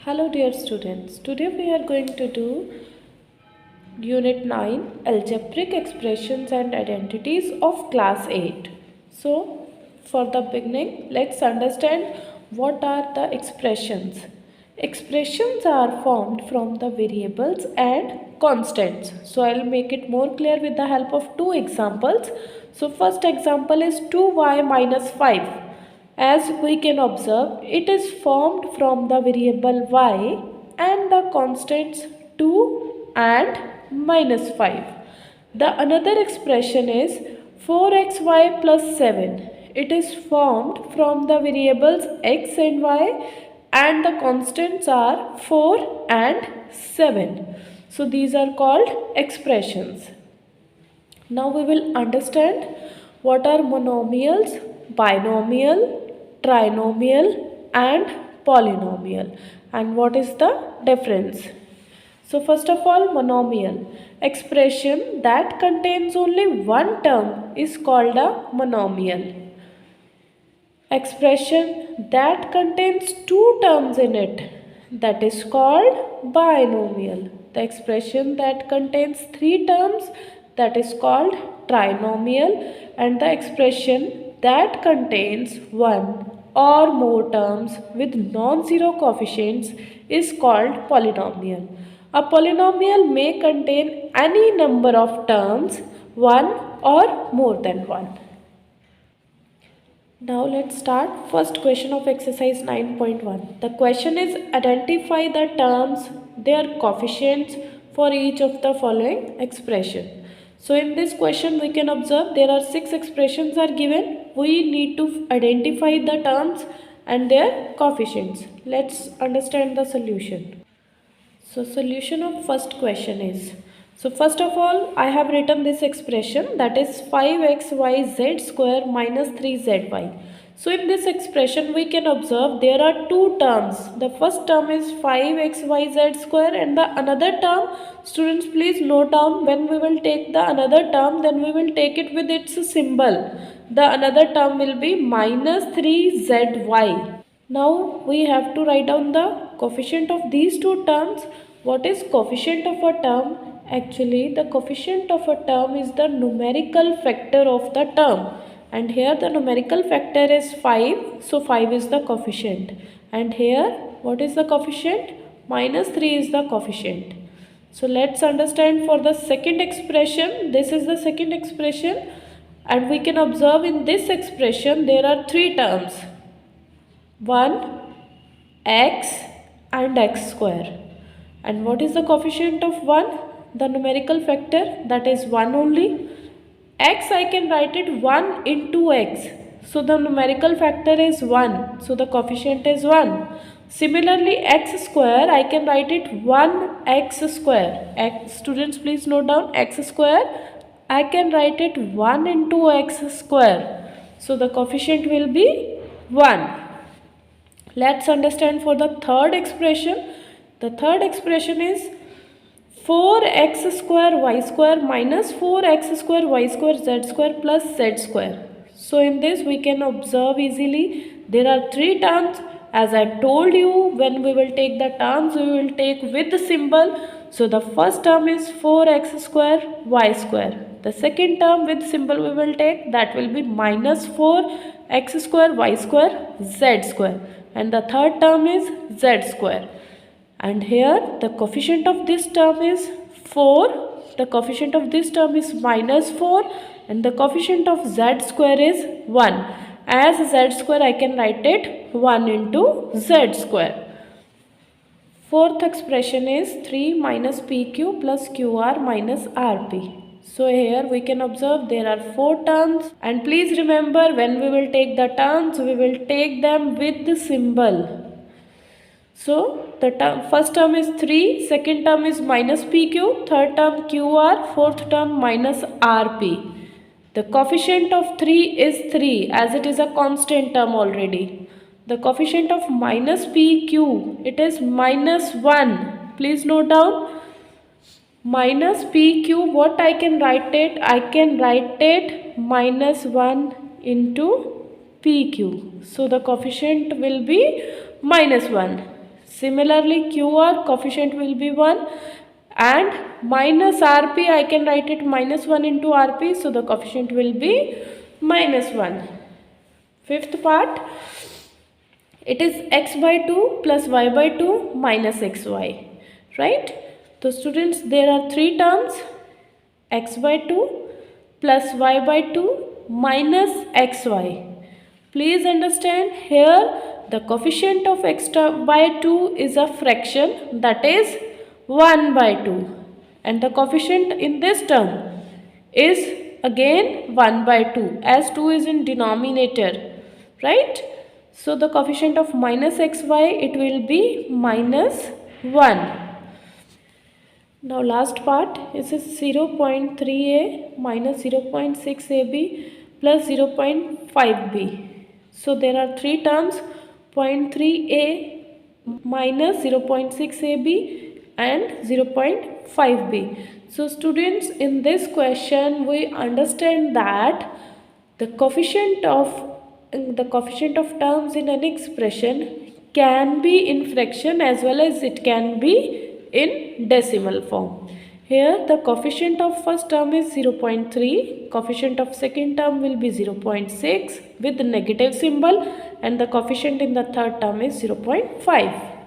Hello dear students, today we are going to do Unit 9 Algebraic Expressions and Identities of Class 8. So for the beginning, let's understand what are the expressions. Expressions are formed from the variables and constants. So I'll make it more clear with the help of two examples. So first example is 2y minus 5. As we can observe, it is formed from the variable y and the constants 2 and minus 5. The another expression is 4xy plus 7. It is formed from the variables x and y and the constants are 4 and 7. So these are called expressions. Now we will understand what are monomials, binomial, trinomial and polynomial and what is the difference. So first of all, monomial. Expression that contains only one term is called a monomial. Expression that contains two terms in it, that is called binomial. The expression that contains three terms, that is called trinomial, and the expression that contains one or more terms with non-zero coefficients is called polynomial. A polynomial may contain any number of terms, one or more than one. Now let's start. First question of exercise 9.1. The question is identify the terms, their coefficients for each of the following expression. So in this question we can observe there are 6 expressions are given. We need to identify the terms and their coefficients. Let's understand the solution. So solution of first question is, so first of all I have written this expression, that is 5xyz square minus 3zy. So in this expression we can observe there are two terms. The first term is 5xyz square and the another term, students please note down, when we will take the another term then we will take it with its symbol. The another term will be minus 3zy. Now we have to write down the coefficient of these two terms. What is coefficient of a term? Actually, the coefficient of a term is the numerical factor of the term. And here the numerical factor is 5. So 5 is the coefficient. And here what is the coefficient? Minus 3 is the coefficient. So let's understand for the second expression. This is the second expression. And we can observe in this expression there are three terms. 1, x and x square. And what is the coefficient of 1? The numerical factor, that is 1 only. X I can write it 1 into x. So the numerical factor is 1. So the coefficient is 1. Similarly x square I can write it 1x square. Students please note down x square. I can write it 1 into x square. So the coefficient will be 1. Let's understand for the third expression. The third expression is 4x square y square minus 4x square y square z square plus z square. So in this we can observe easily there are three terms. As I told you, when we will take the terms we will take with the symbol. So the first term is 4x square y square. The second term with symbol we will take, that will be minus 4x square y square z square. And the third term is z square. And here the coefficient of this term is 4. The coefficient of this term is minus 4. And the coefficient of z square is 1. As z square I can write it 1 into z square. Fourth expression is 3 minus pq plus qr minus rp. So here we can observe there are 4 terms, and please remember when we will take the terms we will take them with the symbol. So the first term is 3, second term is minus pq, third term qr, fourth term minus rp. The coefficient of 3 is 3 as it is a constant term already. The coefficient of minus pq, it is minus 1. Please note down. Minus pq, what I can write it? I can write it minus 1 into pq. So the coefficient will be minus 1. Similarly, QR coefficient will be 1, and minus RP, I can write it minus 1 into RP, so the coefficient will be minus 1. Fifth part, it is x by 2 plus y by 2 minus xy, right? So students, there are three terms, x by 2 plus y by 2 minus xy. Please understand, here the coefficient of x by 2 is a fraction, that is 1 by 2, and the coefficient in this term is again 1 by 2, as 2 is in denominator, right? So the coefficient of minus xy, it will be minus 1. Now last part is 0.3a minus 0.6ab plus 0.5b. So there are three terms, 0.3a minus 0.6ab and 0.5b. So students, in this question we understand that the coefficient of terms in an expression can be in fraction as well as it can be in decimal form. Here the coefficient of first term is 0.3, coefficient of second term will be 0.6 with the negative symbol, and the coefficient in the third term is 0.5.